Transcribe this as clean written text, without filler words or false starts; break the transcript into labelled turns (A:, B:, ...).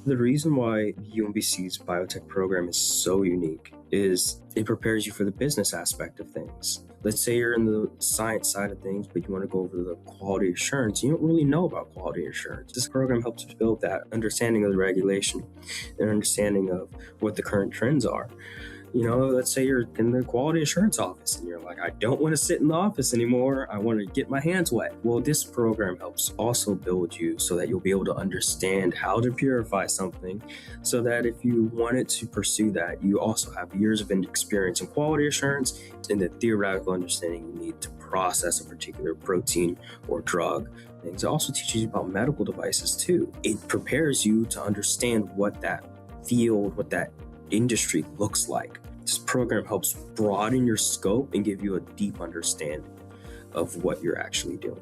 A: The reason why UMBC's biotech program is so unique is it prepares you for the business aspect of things. Let's say you're in the science side of things, but you want to go over to the quality assurance. You don't really know about quality assurance. This program helps you build that understanding of the regulation and understanding of what the current trends are. Let's say you're in the quality assurance office and you're like, I don't want to sit in the office anymore. I want to get my hands wet. Well, this program helps also build you so that you'll be able to understand how to purify something so that if you wanted to pursue that, you also have years of experience in quality assurance and the theoretical understanding you need to process a particular protein or drug. Things. It also teaches you about medical devices too. It prepares you to understand what that field, what that industry looks like. This program helps broaden your scope and give you a deep understanding of what you're actually doing.